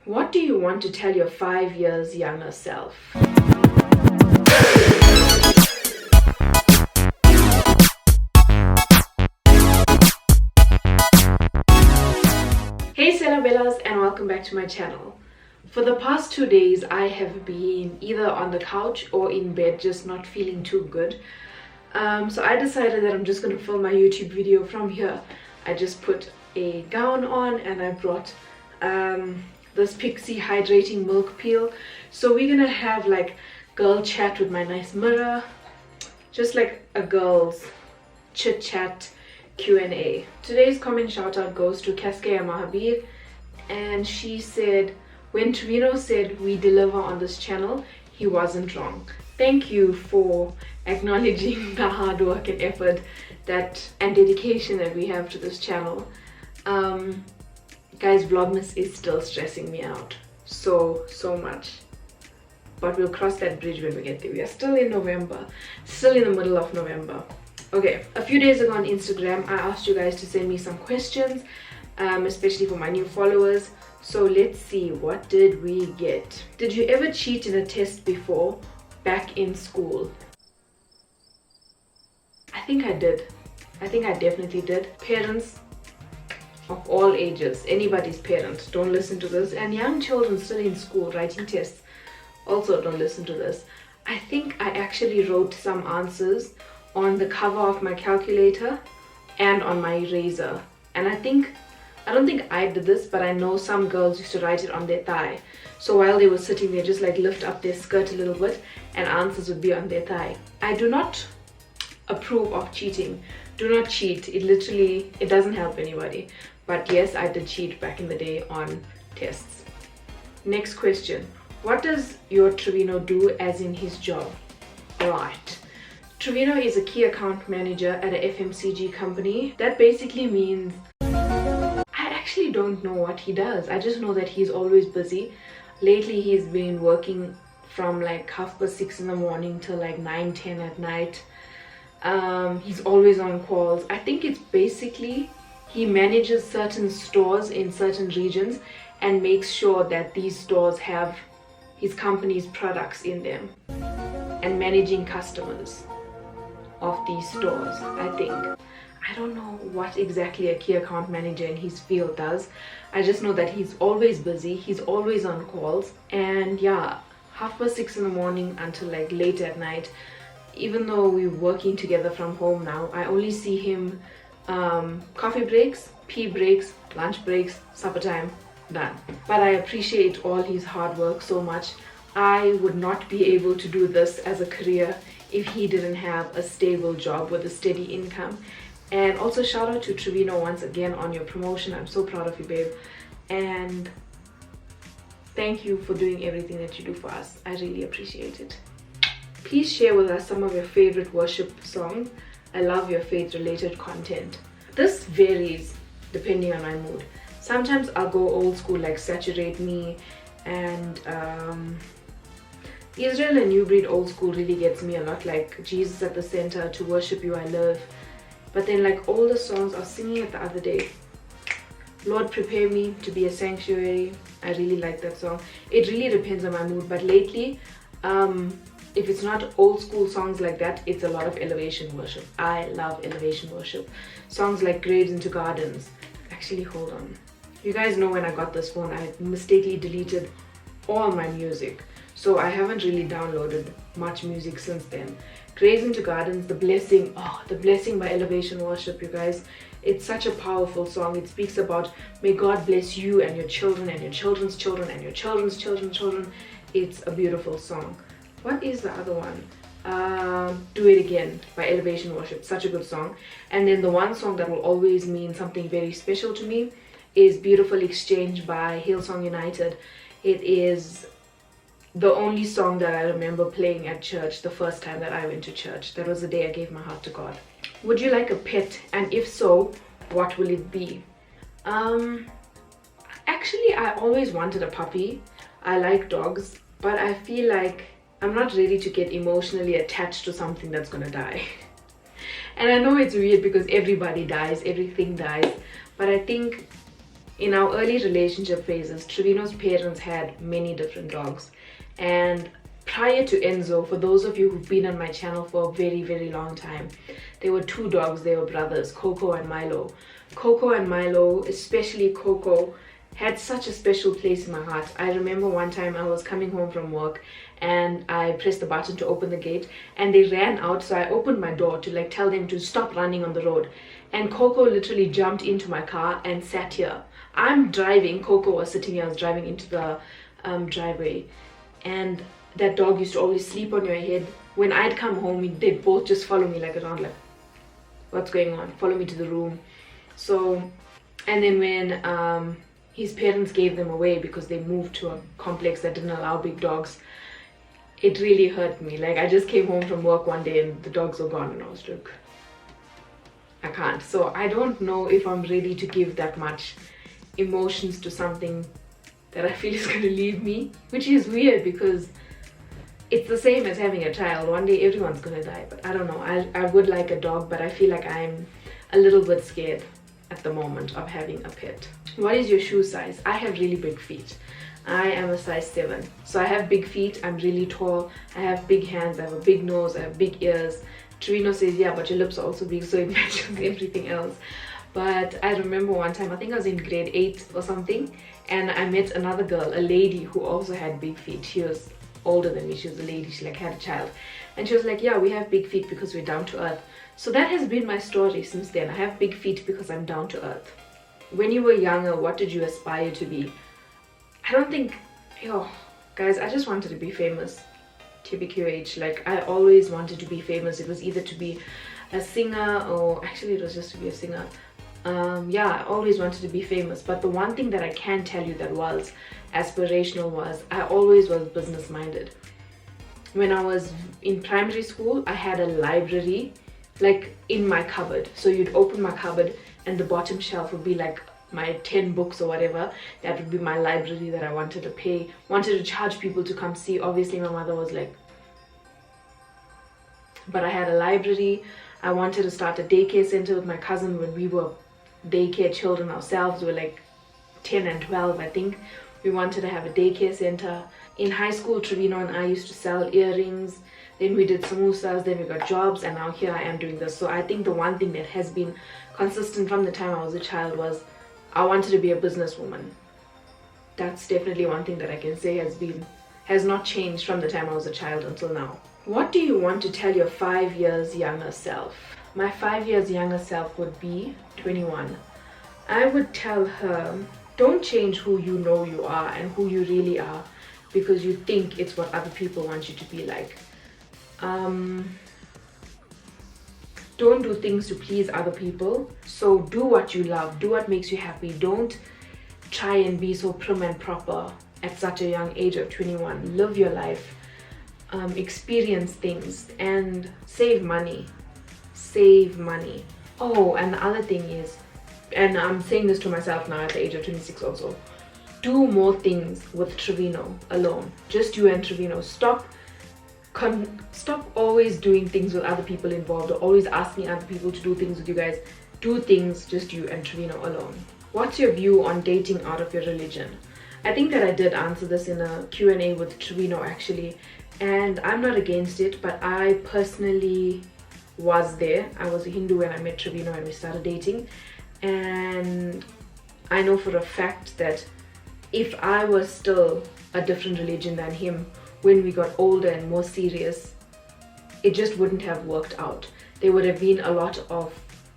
What do you want to tell your 5 years younger self? Hey Sela Bellas, and welcome back to my channel. For the past 2 days I have been either on the couch or in bed, just not feeling too good. So I decided that I'm just going to film my YouTube video from here. I just put a gown on and I brought this Pixie hydrating milk peel. So we're gonna have like girl chat with my nice mirror, just like a girl's chit chat Q&A. Today's comment shout out goes to Kaskeya Mahabir, and she said, when Torino said we deliver on this channel, he wasn't wrong. Thank you for acknowledging the hard work and effort and dedication that we have to this channel. Guys, Vlogmas is still stressing me out so much, but we'll cross that bridge when we get there. We are still in November, still in the middle of November. Okay, a few days ago on Instagram I asked you guys to send me some questions, especially for my new followers. So let's see, what did we get? Did you ever cheat in a test before, back in school? I think I did. I think I definitely did. Parents of all ages, anybody's parent, don't listen to this. And young children still in school writing tests, also don't listen to this. I think I actually wrote some answers on the cover of my calculator and on my eraser. And I don't think I did this, but I know some girls used to write it on their thigh. So while they were sitting there, just like lift up their skirt a little bit and answers would be on their thigh. I do not approve of cheating. Do not cheat. It doesn't help anybody. But yes, I did cheat back in the day on tests. Next question. What does your Trevino do as in his job? Right. Trevino is a key account manager at a FMCG company. That basically means I actually don't know what he does. I just know that he's always busy. Lately he's been working from like 6:30 in the morning till like 9-10 at night. He's always on calls. I think it's basically he manages certain stores in certain regions and makes sure that these stores have his company's products in them, and managing customers of these stores, I think. I don't know what exactly a key account manager in his field does. I just know that he's always busy, he's always on calls, and yeah, 6:30 in the morning until like late at night. Even though we're working together from home now, I only see him coffee breaks, pee breaks, lunch breaks, supper time, done. But I appreciate all his hard work so much. I would not be able to do this as a career if he didn't have a stable job with a steady income. And also shout out to Trevino once again on your promotion. I'm so proud of you, babe, and thank you for doing everything that you do for us. I really appreciate it. Please share with us some of your favorite worship songs. I love your faith related content. This varies depending on my mood. Sometimes I'll go old school like Saturate Me, and Israel and New Breed old school really gets me a lot, like Jesus at the Center, To Worship You I Live. But then like older songs, I was singing it the other day, Lord Prepare Me to Be a Sanctuary. I really like that song. It really depends on my mood, but lately if it's not old school songs like that, it's a lot of elevation worship. I love elevation worship. Songs like Graves into Gardens. Actually, hold on. You guys know when I got this phone, I mistakenly deleted all my music. So I haven't really downloaded much music since then. Graves into Gardens, The Blessing. Oh, The Blessing by Elevation Worship, you guys. It's such a powerful song. It speaks about may God bless you and your children and your children's children and your children's children. It's a beautiful song. What is the other one? Do It Again by Elevation Worship. Such a good song. And then the one song that will always mean something very special to me is Beautiful Exchange by Hillsong United. It is the only song that I remember playing at church the first time that I went to church. That was the day I gave my heart to God. Would you like a pet? And if so, what will it be? Actually, I always wanted a puppy. I like dogs, but I feel like I'm not ready to get emotionally attached to something that's gonna die. And I know it's weird because everybody dies, everything dies, but I think In our early relationship phases, Trevino's parents had many different dogs. And prior to Enzo, for those of you who've been on my channel for a very, very long time, there were two dogs, they were brothers, Coco and Milo. Coco and Milo, especially Coco, had such a special place in my heart. I remember one time I was coming home from work and I pressed the button to open the gate and they ran out, so I opened my door to like tell them to stop running on the road. And Coco literally jumped into my car and sat here. I'm driving, Coco was sitting here, I was driving into the driveway. And that dog used to always sleep on your head. When I'd come home, they'd both just follow me like around, like, what's going on? Follow me to the room. So, and then when his parents gave them away because they moved to a complex that didn't allow big dogs, it really hurt me. Like, I just came home from work one day and the dogs were gone and I was like, I can't. So I don't know if I'm ready to give that much emotions to something that I feel is going to leave me, which is weird because it's the same as having a child. One day everyone's going to die, but I don't know. I would like a dog, but I feel like I'm a little bit scared at the moment of having a pet. What is your shoe size? I have really big feet. I am a size 7. So I have big feet, I'm really tall, I have big hands, I have a big nose, I have big ears. Trevino says, yeah, but your lips are also big, so it matches everything else. But I remember one time, I think I was in grade 8 or something, and I met another girl, a lady who also had big feet. She was older than me, she was a lady, she like had a child. And she was like, yeah, we have big feet because we're down to earth. So that has been my story since then. I have big feet because I'm down to earth. When you were younger, what did you aspire to be? I don't think, guys, I just wanted to be famous. TBQH, like I always wanted to be famous. It was either to be a singer or actually it was just to be a singer. Yeah, I always wanted to be famous. But the one thing that I can tell you that was aspirational was I always was business minded. When I was in primary school, I had a library like in my cupboard. So you'd open my cupboard and the bottom shelf would be like my 10 books or whatever. That would be my library that I wanted to charge people to come see. Obviously my mother was like, but I had a library. I wanted to start a daycare center with my cousin when we were daycare children ourselves. We were like 10 and 12, I think. We wanted to have a daycare center. In high school, Trevino and I used to sell earrings. Then we did samosas, then we got jobs, and now here I am doing this. So I think the one thing that has been consistent from the time I was a child was I wanted to be a businesswoman. That's definitely one thing that I can say has not changed from the time I was a child until now. What do you want to tell your 5 years younger self? My 5 years younger self would be 21. I would tell her, don't change who you know you are and who you really are because you think it's what other people want you to be like. Don't do things to please other people. So do what you love, do what makes you happy. Don't try and be so prim and proper at such a young age of 21. Live your life, experience things, and save money. Save money. Oh, and the other thing is, and I'm saying this to myself now at the age of 26 also, do more things with Trevino alone. Just you and Trevino. Stop always doing things with other people involved or always asking other people to do things with you guys. Do things just you and Trevino alone. What's your view on dating out of your religion? I think that I did answer this in a Q&A with Trevino actually, and I'm not against it, but I personally was there. I was a Hindu when I met Trevino and we started dating, and I know for a fact that if I was still a different religion than him, when we got older and more serious, it just wouldn't have worked out. There would have been a lot of,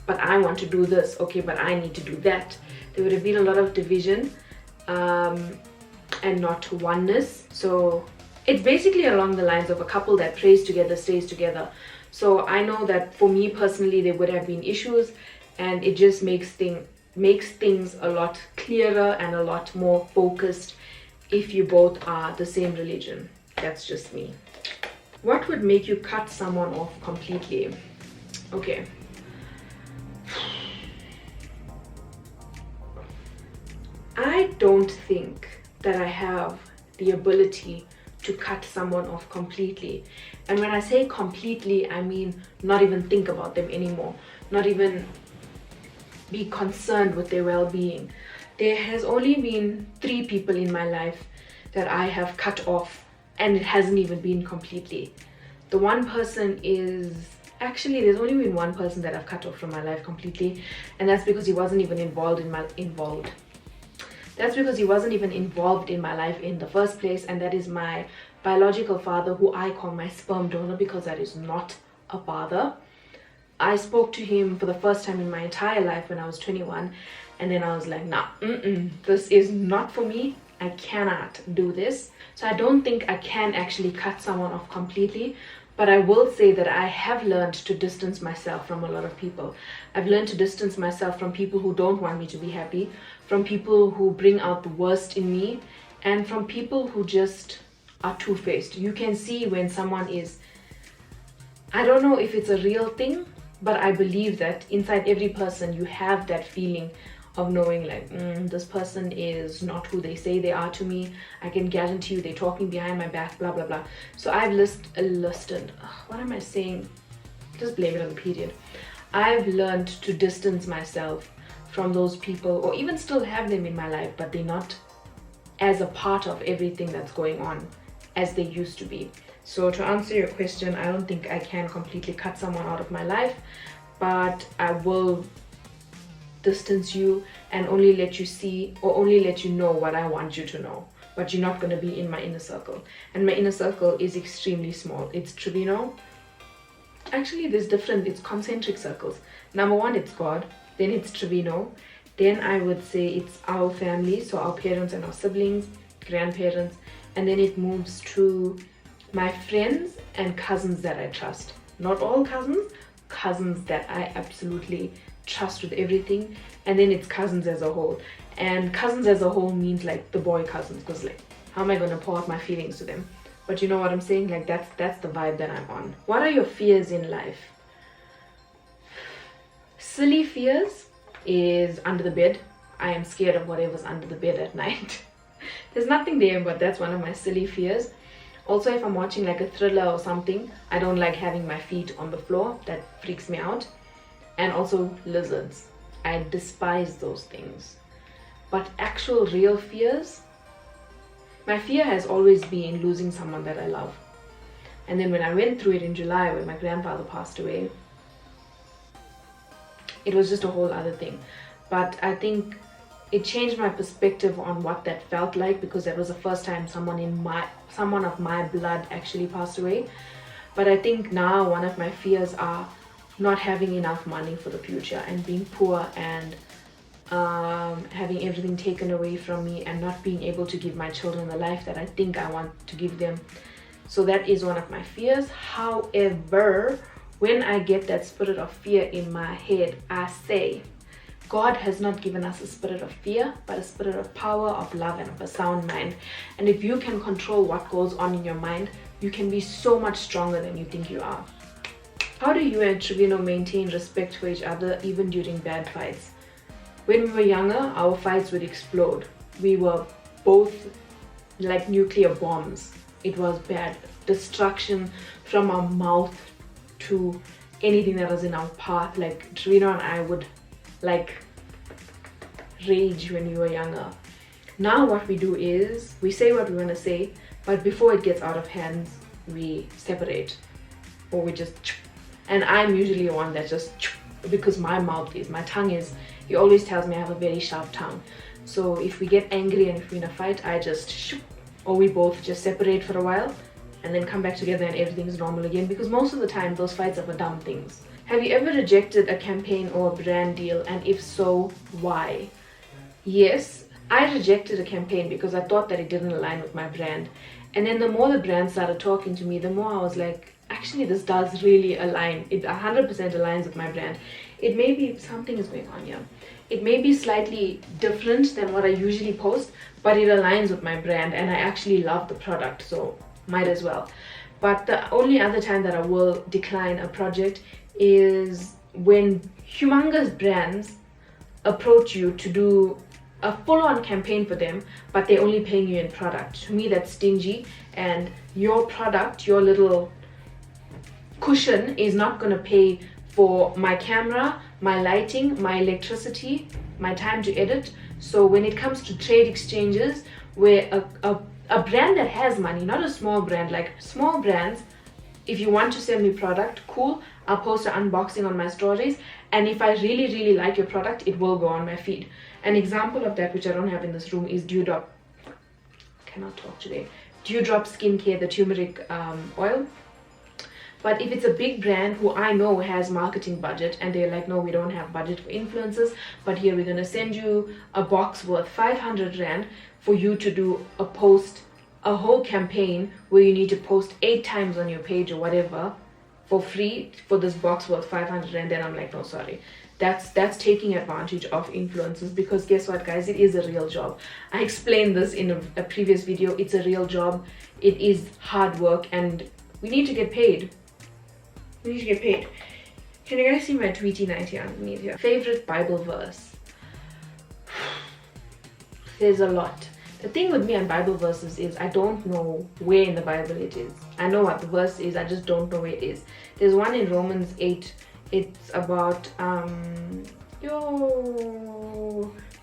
but I want to do this, okay, but I need to do that. There would have been a lot of division and not oneness. So it's basically along the lines of a couple that prays together, stays together. So I know that for me personally, there would have been issues, and it just makes things a lot clearer and a lot more focused if you both are the same religion. That's just me. What would make you cut someone off completely? Okay. I don't think that I have the ability to cut someone off completely. And when I say completely, I mean not even think about them anymore. Not even be concerned with their well-being. There has only been 3 people in my life that I have cut off, and it hasn't even been completely. The one person is, actually there's only been one person that I've cut off from my life completely, and that's because he wasn't even involved in my life in the first place, and that is my biological father, who I call my sperm donor, because that is not a father. I spoke to him for the first time in my entire life when I was 21, and then I was like, nah, this is not for me. I cannot do this. So I don't think I can actually cut someone off completely, but I will say that I have learned to distance myself from a lot of people. I've learned to distance myself from people who don't want me to be happy, from people who bring out the worst in me, and from people who just are two-faced. You can see when someone is, I don't know if it's a real thing, but I believe that inside every person you have that feeling of knowing like, this person is not who they say they are to me. I can guarantee you they're talking behind my back, blah, blah, blah. So I've what am I saying? Just blame it on the period. I've learned to distance myself from those people, or even still have them in my life, but they're not as a part of everything that's going on as they used to be. So to answer your question, I don't think I can completely cut someone out of my life, but I will distance you and only let you see, or only let you know what I want you to know, but you're not going to be in my inner circle. And my inner circle is extremely small. It's Trevino. Actually, it's concentric circles. Number 1, it's God, then it's Trevino, then I would say it's our family, so our parents and our siblings, grandparents, and then it moves to my friends and cousins that I trust. Not all cousins that I absolutely trust with everything, and then it's cousins as a whole. And cousins as a whole means like the boy cousins, because like, how am I going to pour out my feelings to them? But you know what I'm saying? Like that's the vibe that I'm on. What are your fears in life? Silly fears is under the bed. I am scared of whatever's under the bed at night. There's nothing there, but that's one of my silly fears. Also, if I'm watching like a thriller or something, I don't like having my feet on the floor. That freaks me out. And also lizards. I despise those things. But actual real fears, my fear has always been losing someone that I love. And then when I went through it in July when my grandfather passed away, it was just a whole other thing. But I think it changed my perspective on what that felt like, because that was the first time someone of my blood actually passed away. But I think now one of my fears are not having enough money for the future, and being poor, and having everything taken away from me, and not being able to give my children the life that I think I want to give them. So that is one of my fears. However, when I get that spirit of fear in my head, I say, God has not given us a spirit of fear, but a spirit of power, of love, and of a sound mind. And if you can control what goes on in your mind, you can be so much stronger than you think you are. How do you and Trevino maintain respect for each other even during bad fights? When we were younger, our fights would explode. We were both like nuclear bombs. It was bad. Destruction from our mouth to anything that was in our path. Like Trevino and I would like rage when we were younger. Now what we do is we say what we want to say, but before it gets out of hands, we separate, or we just. And I'm usually the one that just, because my tongue is, he always tells me I have a very sharp tongue. So if we get angry and if we're in a fight, I just, or we both just separate for a while and then come back together and everything's normal again, because most of the time those fights are for dumb things. Have you ever rejected a campaign or a brand deal, and if so, why? Yes, I rejected a campaign because I thought that it didn't align with my brand. And then the more the brand started talking to me, the more I was like, actually this does really align. It 100% aligns with my brand. It may be something is going on here. It may be slightly different than what I usually post, but it aligns with my brand and I actually love the product, so might as well. But the only other time that I will decline a project is when humongous brands approach you to do a full-on campaign for them, but they're only paying you in product. To me, that's stingy, and your product, your little cushion, is not going to pay for my camera, my lighting, my electricity, my time to edit. So when it comes to trade exchanges, where a brand that has money, not a small brand, like small brands, if you want to send me product, cool, I'll post an unboxing on my stories, and if I really like your product, it will go on my feed. An example of that, which I don't have in this room, is Dewdrop. Cannot talk today. Dewdrop skincare, the turmeric oil. But if it's a big brand who I know has marketing budget, and they're like, no, we don't have budget for influencers, but here we're gonna send you a box worth 500 Rand for you to do a post, a whole campaign where you need to post 8 times on your page or whatever for free for this box worth 500 Rand, then I'm like, no, sorry. That's taking advantage of influencers, because guess what, guys, it is a real job. I explained this in a previous video. It's a real job. It is hard work, and we need to get paid. We need to get paid. Can you guys see my Tweety 90 underneath here? Favorite Bible verse? There's a lot. The thing with me on Bible verses is I don't know where in the Bible it is. I know what the verse is, I just don't know where it is. There's one in Romans 8. It's about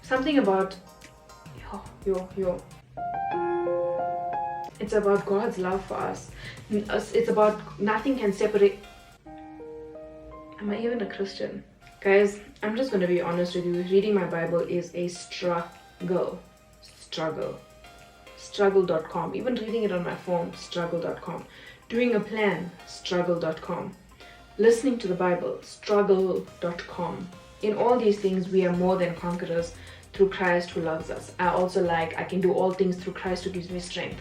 something about it's about God's love for us. It's about nothing can separate. Am I even a Christian? Guys, I'm just going to be honest with you. Reading my Bible is a struggle. Struggle.com. Even reading it on my phone, struggle.com. Doing a plan, struggle.com. Listening to the Bible, struggle.com. In all these things, we are more than conquerors through Christ who loves us. I can do all things through Christ who gives me strength.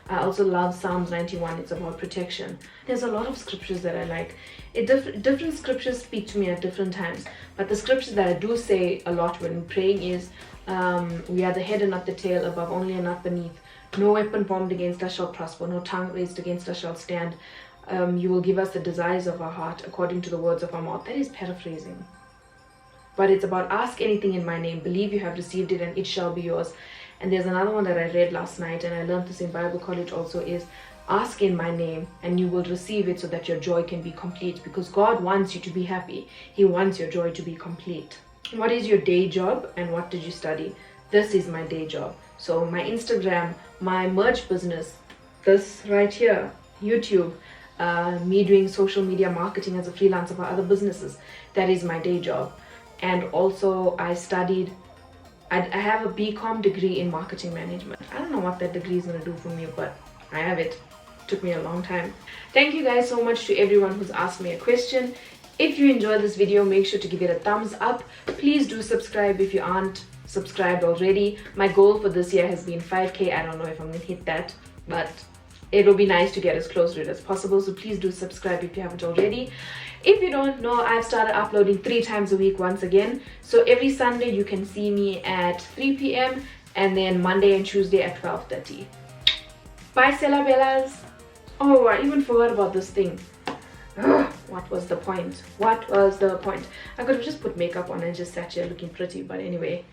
I also love Psalms 91. It's about protection. There's a lot of scriptures that I like. Different scriptures speak to me at different times. But the scriptures that I do say a lot when praying is, we are the head and not the tail, above only and not beneath. No weapon formed against us shall prosper. No tongue raised against us shall stand. You will give us the desires of our heart according to the words of our mouth. That is paraphrasing. But it's about ask anything in my name. Believe you have received it and it shall be yours. And there's another one that I read last night, and I learned this in Bible college also, is ask in my name and you will receive it so that your joy can be complete, because God wants you to be happy. He wants your joy to be complete. What is your day job and what did you study? This is my day job. So my Instagram, my merch business, this right here, YouTube, me doing social media marketing as a freelancer for other businesses, that is my day job. And also I have a BCom degree in marketing management. I don't know what that degree is going to do for me, but I have it. Took me a long time. Thank you guys so much to everyone who's asked me a question. If you enjoyed this video, make sure to give it a thumbs up. Please do subscribe if you aren't subscribed already. My goal for this year has been 5K. I don't know if I'm going to hit that, but it will be nice to get as close to it as possible. So please do subscribe if you haven't already. If you don't know, I've started uploading 3 times a week once again. So every Sunday you can see me at 3 p.m. and then Monday and Tuesday at 12:30. Bye, Sela Bellas. Oh, I even forgot about this thing. Ugh, what was the point? What was the point? I could have just put makeup on and just sat here looking pretty, but anyway.